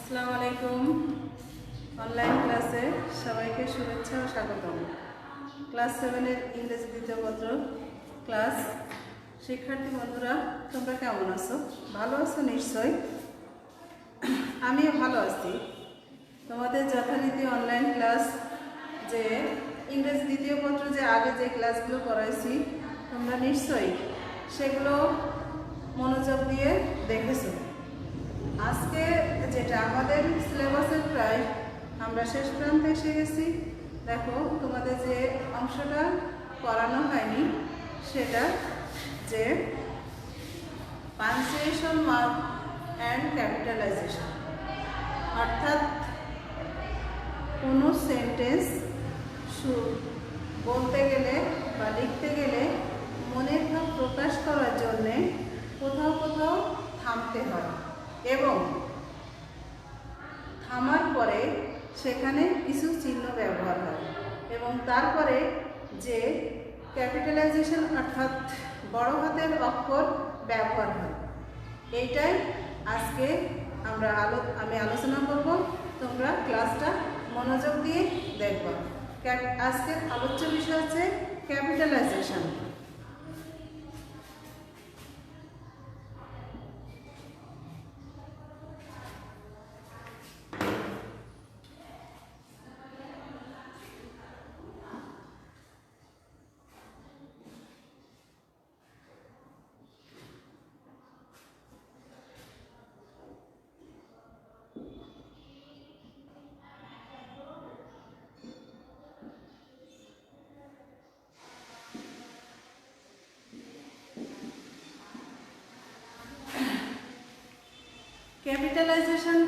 আসসালামু আলাইকুম। অনলাইন ক্লাসে সবাইকে শুভেচ্ছা ও স্বাগতম। ক্লাস 7-এর ইংরেজি দ্বিতীয় পত্র ক্লাস শিক্ষার্থী বন্ধুরা, তোমরা কেমন আছো? ভালো আছো নিশ্চয়ই। আমিও ভালো আছি। তোমাদের যথারীতি অনলাইন ক্লাস যে ইংরেজি দ্বিতীয় পত্র যে আগে যে ক্লাসগুলো করাইছি তোমরা নিশ্চয়ই সেগুলো মনোযোগ দিয়ে দেখেছো। আজকে যেটা আমাদের সিলেবাসের প্রায় আমরা শেষ প্রান্তে এসে গেছি। দেখো, তোমাদের যে অংশটা করানো হয়নি সেটা যে পাঞ্চুয়েশন মার্ক অ্যান্ড ক্যাপিটালাইজেশন, অর্থাৎ কোনো সেন্টেন্স বলতে গেলে বা লিখতে গেলে মনের ভাব প্রকাশ করার জন্যে কোথাও কোথাও থামতে হয় এবং থামার পরে সেখানে কিছু চিহ্ন ব্যবহার হয় এবং তারপরে যে ক্যাপিটালাইজেশন অর্থাৎ বড় হাতের অক্ষর ব্যবহার হয়। এইটাই আজকে আমি আলোচনা করব। তোমরা ক্লাসটা মনোযোগ দিয়ে দেখবা। আজকের আলোচ্য বিষয় হচ্ছে ক্যাপিটালাইজেশন। ক্যাপিটালাইজেশন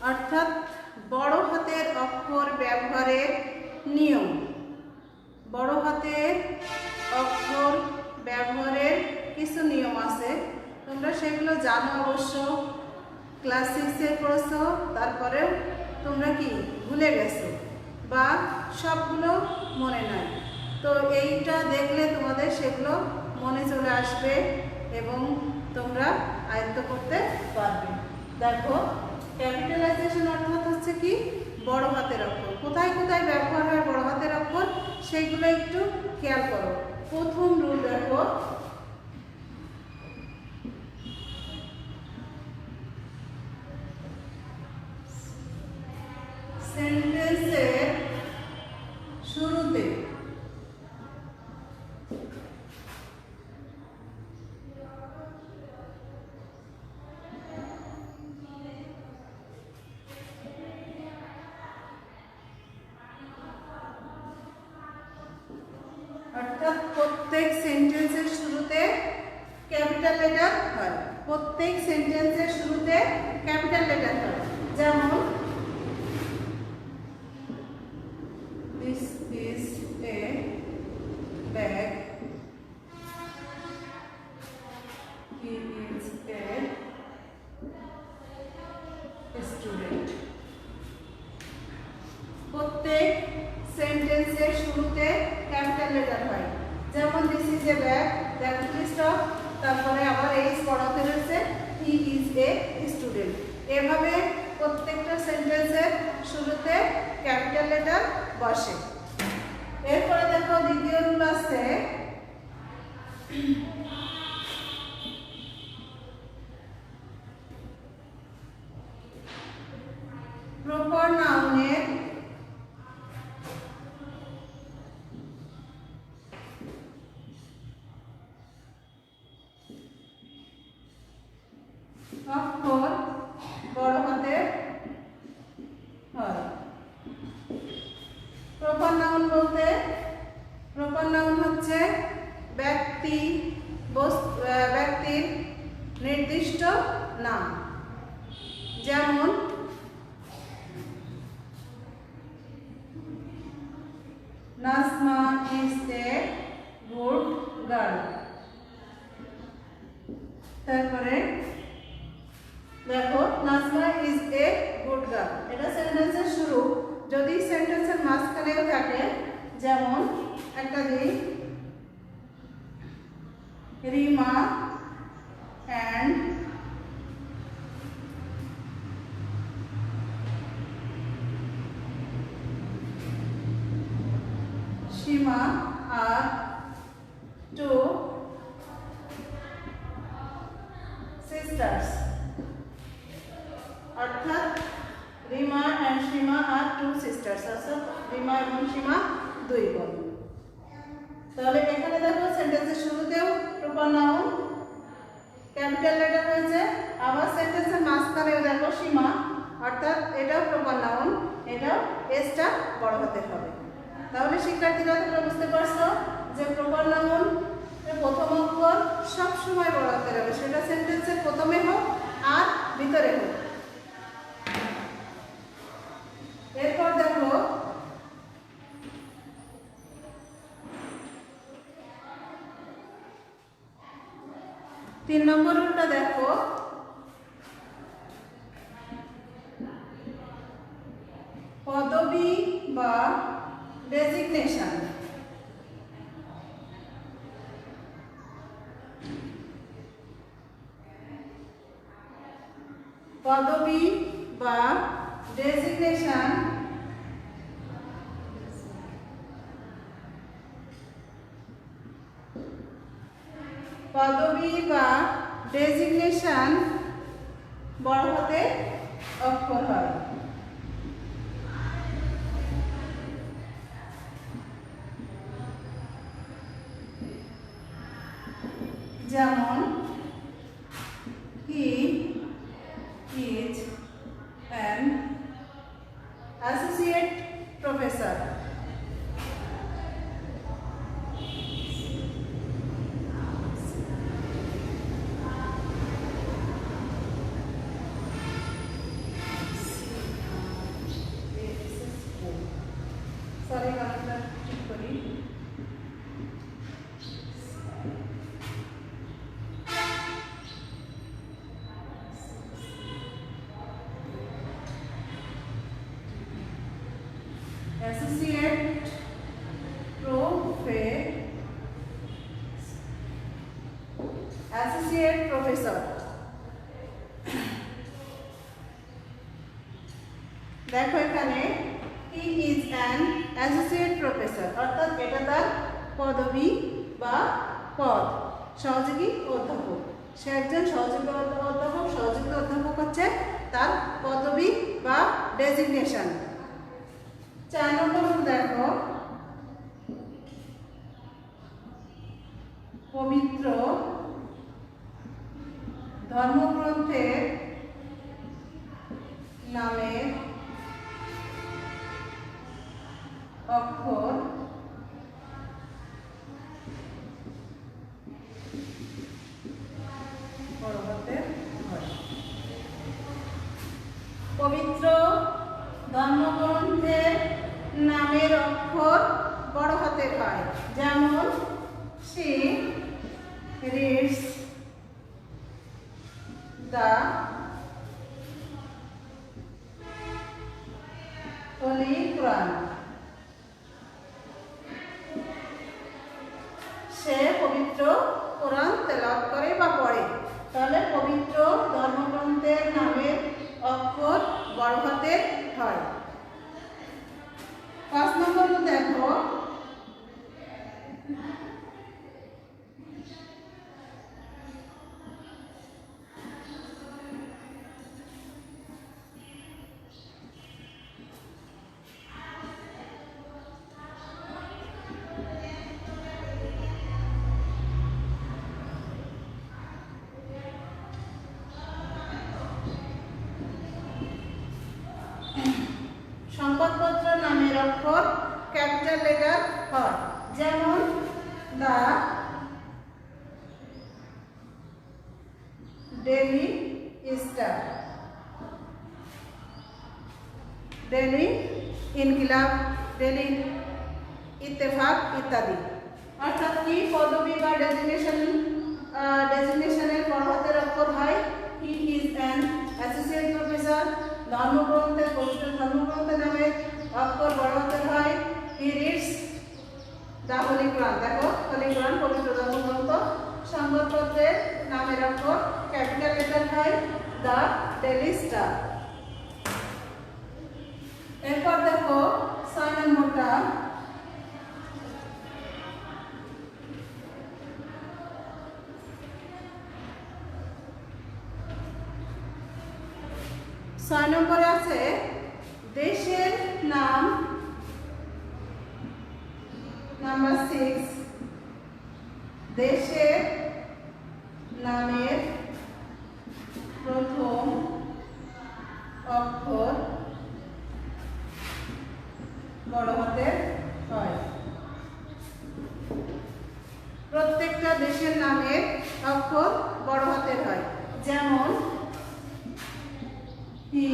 অর্থাৎ বড় হাতের অক্ষর ব্যবহারের নিয়ম। বড় হাতের অক্ষর ব্যবহারের কিছু নিয়ম আছে, তোমরা সেগুলো জানো অবশ্য। ক্লাস 6-এ পড়েছো, তারপরেও তোমরা কি ভুলে গেছো বা সবগুলো মনে নাই। তো এইটা দেখলে তোমাদের সেগুলো মনে চলে আসবে এবং তোমরা আয়ত্ত করতে পারবে। দেখো, ক্যাপিটালাইজেশন অর্থাৎ হচ্ছে কি বড় হাতের অক্ষর। কোথায় কোথায় ব্যবহার হয় বড় হাতের অক্ষর সেইগুলো একটু খেয়াল করো। প্রথম রুল দেখো, সেন্টেন্সের শুরুতে অর্থাৎ প্রত্যেক সেন্টেন্সের শুরুতে ক্যাপিটাল লেটার হয়। প্রত্যেক সেন্টেন্সের শুরুতে ক্যাপিটাল লেটার হয়। যেমন this is a bag, he is a student. প্রত্যেক সেন্টেন্সের শুরুতে ক্যাপিটাল লেটার হয়। যেমন দিস ইজ এ ব্যাগ, দেখো স্টপ, তারপরে আবার এইচ পড়াতে রয়েছে হি ইজ এ স্টুডেন্ট। এভাবে প্রত্যেকটা সেন্টেন্সের শুরুতে ক্যাপিটাল লেটার বসে। এরপরে দেখো দ্বিতীয় রুল আছে প্রপার নাউনের অক্ষর বড় হাতের হয়। প্রপার নাউন বলতে প্রপার নাউন হচ্ছে ব্যক্তির নির্দিষ্ট নাম। যেমন Nazma is a good girl. তারপরে দেখো, Nazma is a good girl, এটা সেন্টেন্সের শুরু। যদি সেন্টেন্সের মাঝখানেও থাকে, যেমন একটা দিই, রিমা and সিস্টার্স, অর্থাৎ Rima and Seema are two sisters, অর্থাৎ রিমা এবং সীমা দুই বোন। তাহলে এখানে দেখো সেন্টেন্সের শুরুতেও প্রপার নাউন ক্যাপিটাল লেটার হয়েছে, আবার সেন্টেন্সের মাঝখানেও দেখো সীমা, অর্থাৎ এটাও প্রপার নাউন, এটাও এসটা বড় হাতের হবে। তাহলে শিক্ষার্থীরা তোমরা বুঝতে পারছো যে প্রপার নাউন প্রথম অক্ষর সবসময় বড় হাতের হবে, সেটা সেন্টেন্সের প্রথমে হোক আর ভিতরে হোক। এরপর দেখো তিন নম্বর রুলটা দেখো, পদবী বা ডেজিগনেশন। পদবী বা ডেজিগনেশন পদবী বা ডেজিগনেশন বড় হাতে অক্ষর হয়। যেমন he is an associate professor, sorry Bangla ঠিক করি, associate professor। দেখো এখানে he is an associate professor, অর্থাৎ এটা তার পদবী বা পদ, সহযোগী অধ্যাপক। সে একজন সহযোগী অধ্যাপক, সহযোগী অধ্যাপক হচ্ছে তার পদবী বা ডেজিগনেশন। 4 নম্বর দেখো, পবিত্র ধর্মগ্রন্থের নামের অক্ষর বড় হাতের হয়। পবিত্র ধর্মগ্রন্থের নামের অক্ষর বড় হাতের হয়, যেমন she reads the Holy Quran, সে পবিত্র কোরআন তেলাওয়াত করে বা পড়ে। তাহলে পবিত্র ধর্মগ্রন্থের নামের অক্ষর বড় হাতের হয়। 5 নম্বর দেখো, সংবাদপত্র নামের অক্ষর ক্যাপিটাল লেটার হয়, যেমন দা ডেইলি স্টার, ডেইলি ইনকিলাব, ডেইলি ইত্তেফাক ইত্যাদি। অর্থাৎ কি পদবী বা ডেজিগনেশনের বড় হাতের অক্ষর হয় he is an associate professor, ধর্মগ্রন্থের পবিত্র ধর্মগ্রন্থের নামে অক্ষর বড় হাতের হয় he reads the Holy Quran, দেখো Holy Quran পবিত্র ধর্মগ্রন্থ। সংবাদপত্রের নামের অক্ষর ক্যাপিটাল লেটার হয় the Daily Star। এরপর দেখো 6 নম্বরটা, 6 নম্বরে আছে দেশের নাম। নাম্বার 6, দেশের নামের প্রথম অক্ষর বড় হাতের হয়। প্রত্যেকটা দেশের নামের অক্ষর বড় হাতের হয়। যেমন he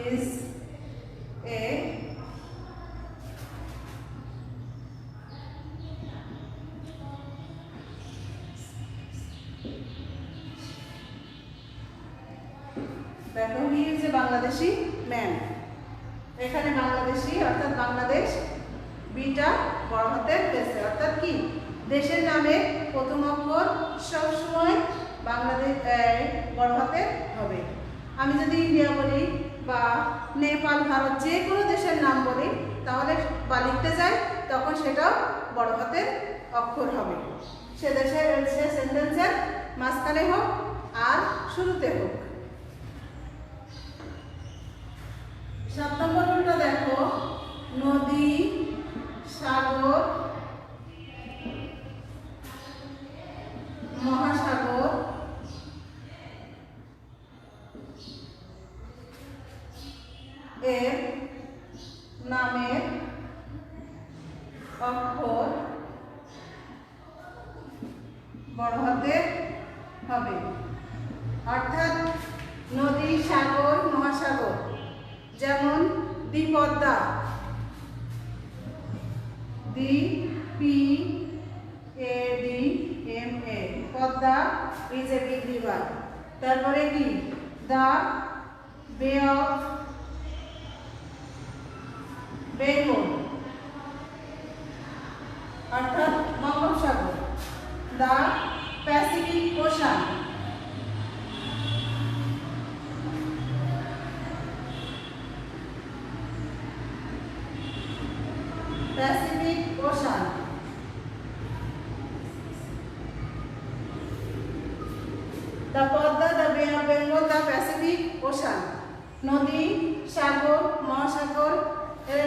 is a দেখো he is a Bangladeshi man. এখানে বাংলাদেশি অর্থাৎ বাংলাদেশ বিটা বড় হাতের পেছে, অর্থাৎ কি দেশের নামে প্রথম অক্ষর সবসময় বাংলাদেশ বড় হাতের হবে। আমি যদি ইন্ডিয়া বলি বা নেপাল, ভারত যে কোনো দেশের নাম বলি তাহলে বা লিখতে যাই তখন সেটাও বড় হাতের অক্ষর হবে। সে দেশের সে সেন্টেন্সের মাঝখানে হোক আর শুরুতে হোক। 7 নম্বর রুলটা দেখো, নদী, সাগর, মহাসাগর, এর নামের অক্ষর বড় হাতের হবে। অর্থাৎ নদী, সাগর, মহাসাগর, যেমন the Padma, the PADMA, Padma is a big river. তারপরে কি দা বে অফ বেঙ্গল, অর্থাৎ বঙ্গোপসাগর, the Pacific Ocean, Pacific Ocean. The Podda, the Bay of Bengal, the Pacific Ocean, নদী, সাগর, মহাসাগর এর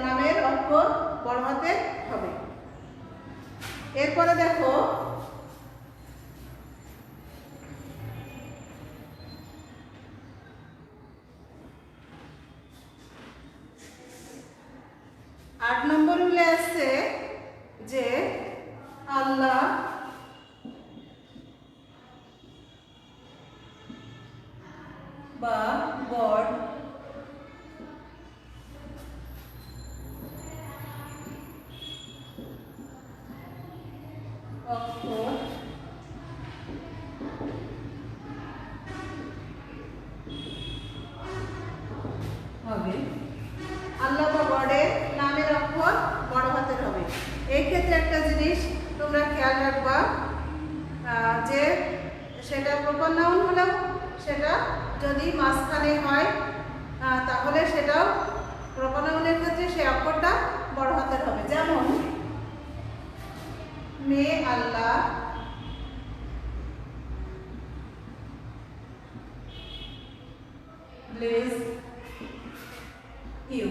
নামের অক্ষর বড় হাতের হবে। এরপরে দেখো আট নম্বর রুলে আসছে যে আল্লাহ বা গড অক্ষর হবে। আল্লাহ বা গডের নামের অক্ষর বড় হাতের হবে। এই ক্ষেত্রে একটা জিনিস তোমরা খেয়াল রাখবা যে সেটা প্রপার নাউন হলেও সেটা যদি মাঝখানে হয় তাহলে সেটাও প্রপার নাউনের ক্ষেত্রে সেই অক্ষরটা বড় হাতের হবে। যেমন মে আল্লাহ ব্লেস ইউ।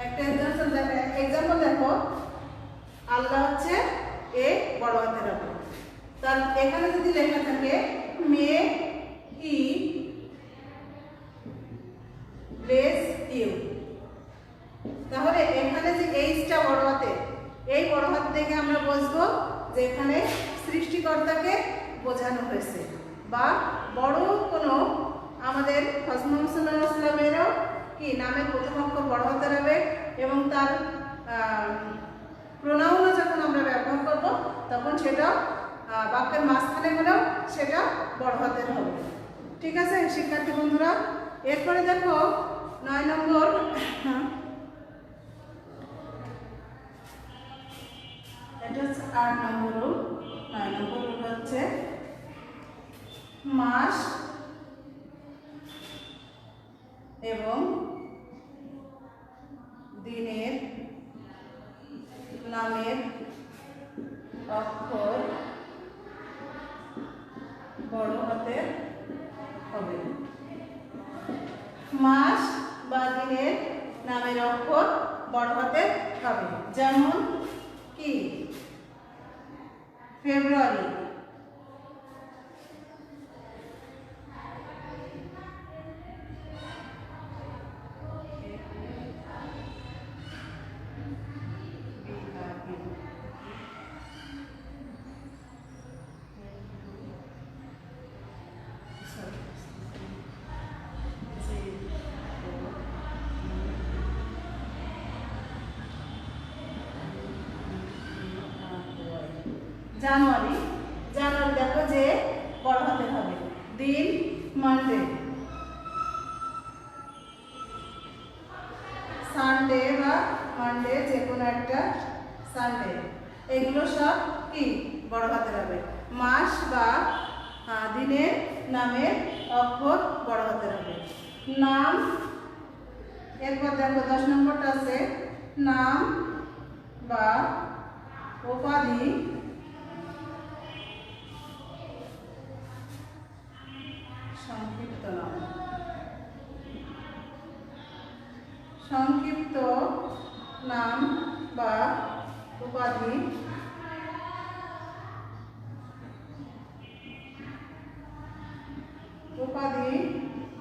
একটা এক্সাম্পল দেখো, আল্লাহ হচ্ছে এ বড় হাতের হবে। তার এখানে যদি লেখা থাকে মে হি ব্লেস ইউ, তাহলে এখানে যে এইচটা বড় হাতে, এই বড় হাত থেকে আমরা বুঝবো যে এখানে সৃষ্টিকর্তাকে বোঝানো হয়েছে বা বড় কোনো আমাদের হযরত মুহাম্মদ সাল্লাল্লাহু আলাইহি ওয়াসাল্লামেরও কি নামের প্রথম অক্ষর বড় হাতের হবে এবং তার প্রোনাউনও যখন আমরা ব্যবহার করব তখন সেটা বাক্যের মাঝখানে হলেও সেটা বড় হাতের হবে। ঠিক আছে শিক্ষার্থী বন্ধুরা। এরপরে দেখো 9 নম্বর, এটা হচ্ছে 8 নম্বর রুল। 9 নম্বর রুল হচ্ছে মাস এবং দিনের নামের অক্ষর বড় হাতের হবে। মাস বা দিনের নামের অক্ষর বড় হাতের হবে। যেমন কি ফেব্রুয়ারি, জানুয়ারি, জানুয়ারি দেখো যে বড় হাতের হবে। দিন মানডে, সানডে বা মানডে যে কোনো একটা সানডে, এগুলো সব কি বড় হাতের হবে। মাস বা দিনের নামের অক্ষর বড় হাতের হবে। নাম, এরপর দেখো 10 নম্বরটা আছে নাম বা উপাধি সংক্ষিপ্ত নাম, সংক্ষিপ্ত নাম বা উপাধি উপাধি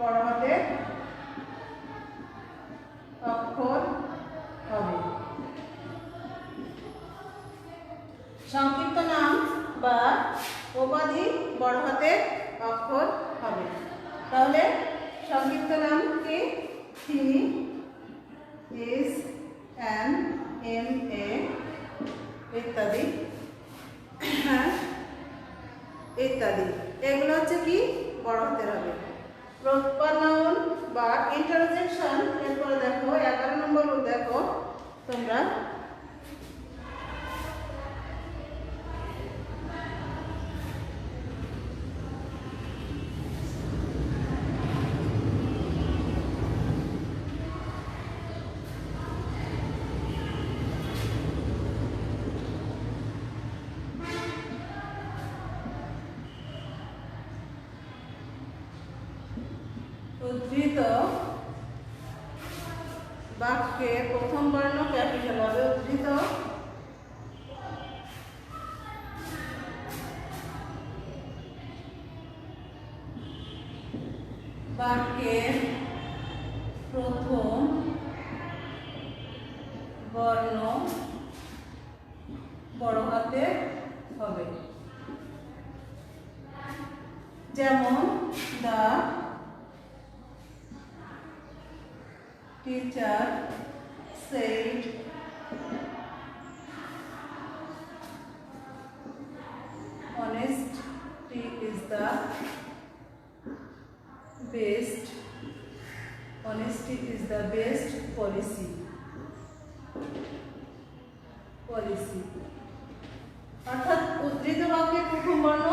বড় হাতের অক্ষর হবে। সংক্ষিপ্ত নাম বা উপাধি বড় হাতের অক্ষর হবে। তাহলে সংক্ষিপ্ত নাম কি? T S N M A ইত্যাদি ইত্যাদি, এগুলো হচ্ছে কি বড় হাতের হবে। প্রপার নাউন বা ইন্টারজেকশন, এরপরে দেখো 11 নম্বর দেখো তোমরা উদ্ধৃত বাক্যে প্রথম বর্ণ ক্যাপিটাল হবে। উদ্ধৃত বাক্যের প্রথম বর্ণ বড় হাতের হবে। যেমন দা teacher said honesty is the best, honesty is the best policy, policy। অর্থাৎ উদ্ধৃত বাক্যের প্রথম বর্ণ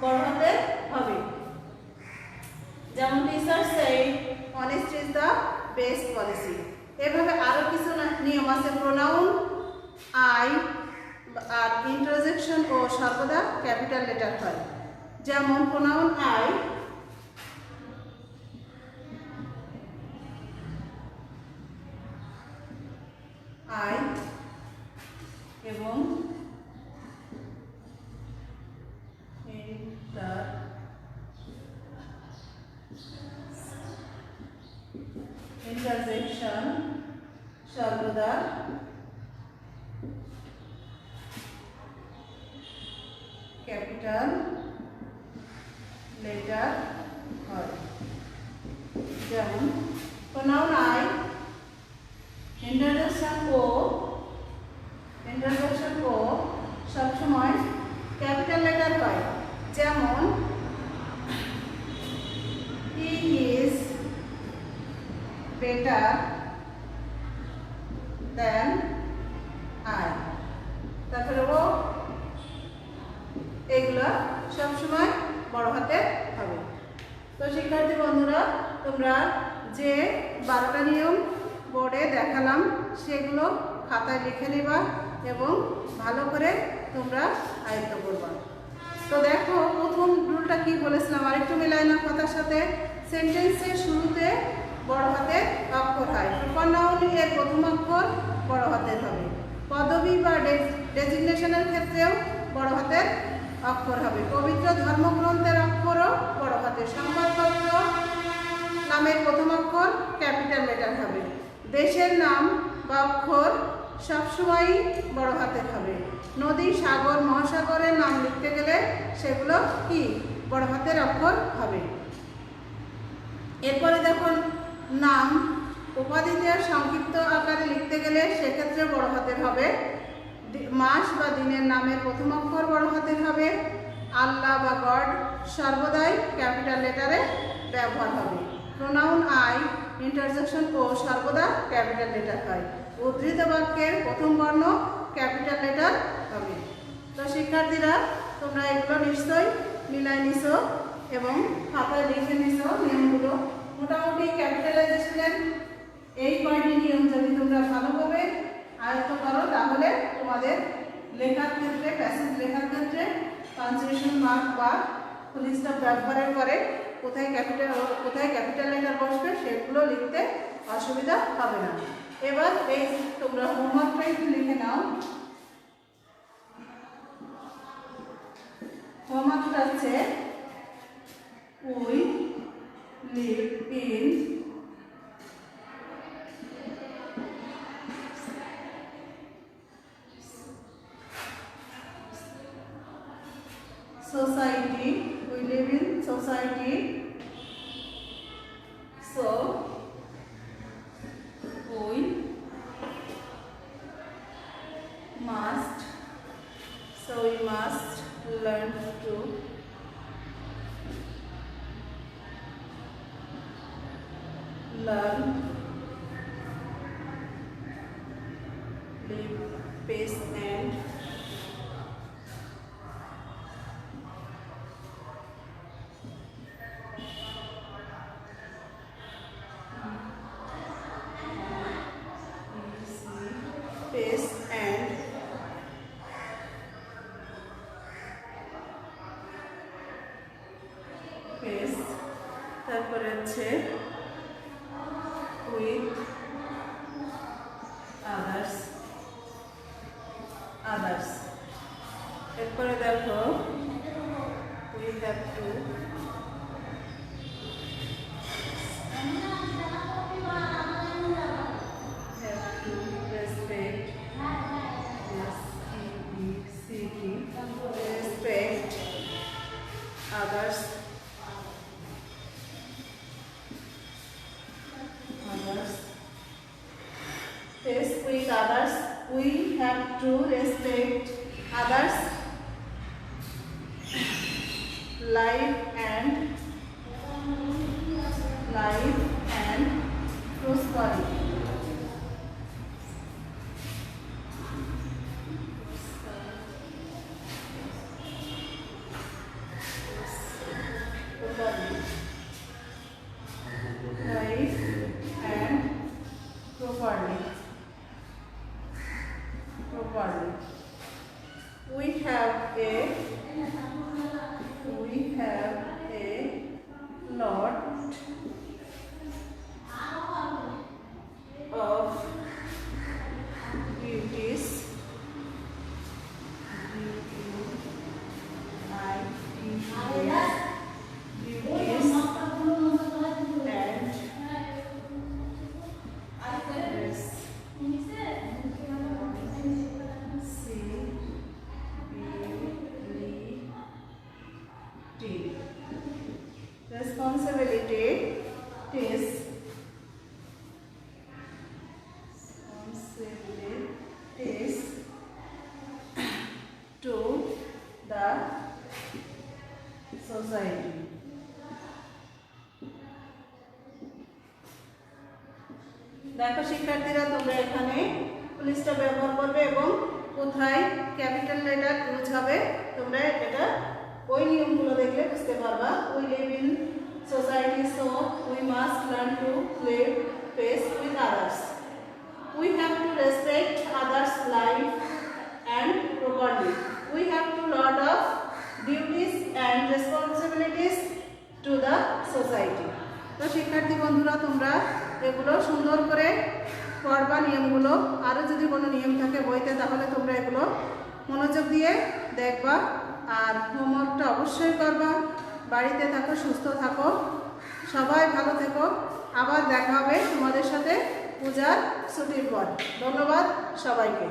বড় হাতের হবে। যেমন teacher said honesty is the best policy. এভাবে আরো কিছু নিয়ম আছে। প্রোনাউন আই আর ইন্টারজেকশন ও সর্বদা ক্যাপিটাল লেটার হয়। যেমন প্রোনাউন আই এবং ইন্টারজেকশন সর্বদা ক্যাপিটাল লেটার হয়। যেমন প্রোনাউন আই ইন্টারজেকশন ও সবসময় ক্যাপিটাল লেটার হয়। যেমন he is better than I, তারপরে ও, এগুলো সবসময় বড় হাতে হবে। তো শিক্ষার্থী বন্ধুরা, তোমরা যে 12টা নিয়ম বোর্ডে দেখালাম সেগুলো খাতায় লিখে নেবা এবং ভালো করে তোমরা আয়ত্ত করবা। তো দেখো প্রথম রুলটা কি কি বলেছিলাম আরেকটু মিলাই না কথার সাথে, সেন্টেন্সের শুরুতে বড় হাতের অক্ষর হয়, প্রপার নাউন এর প্রথম অক্ষর বড় হাতের হবে, পদবী বা ডেজিগনেশনের ক্ষেত্রেও বড় হাতের অক্ষর হবে, পবিত্র ধর্মগ্রন্থের অক্ষরও বড় হাতের, সংবাদপত্র নামের প্রথম অক্ষর ক্যাপিটাল লেটার হবে, দেশের নাম বা অক্ষর সবসময়ই বড় হাতের হবে, নদী সাগর মহাসাগরের নাম লিখতে গেলে সেগুলো কি বড় হাতের অক্ষর হবে। এরপরে দেখুন নাম উপাধিতে সংক্ষিপ্ত আকারে লিখতে গেলে সেক্ষেত্রে বড় হাতের হবে, মাস বা দিনের নামের প্রথম অক্ষর বড় হাতের হবে, আল্লাহ বা গড সর্বদাই ক্যাপিটাল লেটারে ব্যবহার হবে, প্রোনাউন আই ইন্টারজেকশন ও সর্বদা ক্যাপিটাল লেটার হয়, উদ্ধৃত বাক্যের প্রথম বর্ণ ক্যাপিটাল লেটার হবে। তো শিক্ষার্থীরা তোমরা এগুলো নিশ্চয়ই মিলাই নিছো এবং খাতায় লিখে নিছো নিয়মগুলো। মোটামুটি ক্যাপিটালাইজেশনের এই কয়টি নিয়ম যদি তোমরা ভালোভাবে আয়ত্ত করো তাহলে তোমাদের লেখার ক্ষেত্রে প্যাসেজ লেখার ক্ষেত্রে পাঞ্চুয়েশন মার্ক বা ফুল স্টপ ব্যবহারের পরে কোথায় ক্যাপিটাল লেটার বসবে সেগুলো লিখতে অসুবিধা হবে না। এবার এই তোমরা হোমওয়ার্কটা একটু লিখে নাও। হোমওয়ার্কটা হচ্ছে we live in society, we live in society, so we must learn to live peace and peace তারপরে আছে with others এরপরে দেখো we have to respect others Face with others, we have to respect others' life and prosperity. Life and properly. We have a lot of duties responsibilities to the society. দেখো শিক্ষার্থীরা তোমরা এখানে full stop ব্যবহার করবে এবং কোথায় capital letter use হবে তোমরা এটা ওই নিয়মগুলো দেখলে বুঝতে পারবা। We live in society, so we must learn to live peace with others. We have to respect others' life and property. We have to lot of duties and responsibilities শিক্ষার্থী বন্ধুরা তোমরা এগুলো সুন্দর করে পড়বা নিয়মগুলো। আরও যদি কোনো নিয়ম থাকে বইতে তাহলে তোমরা এগুলো মনোযোগ দিয়ে দেখবা আর হোমওয়ার্কটা অবশ্যই করবা। বাড়িতে থাকো, সুস্থ থাকো, সবাই ভালো থেকো। আবার দেখা হবে তোমাদের সাথে পূজার ছুটির পর। ধন্যবাদ সবাইকে।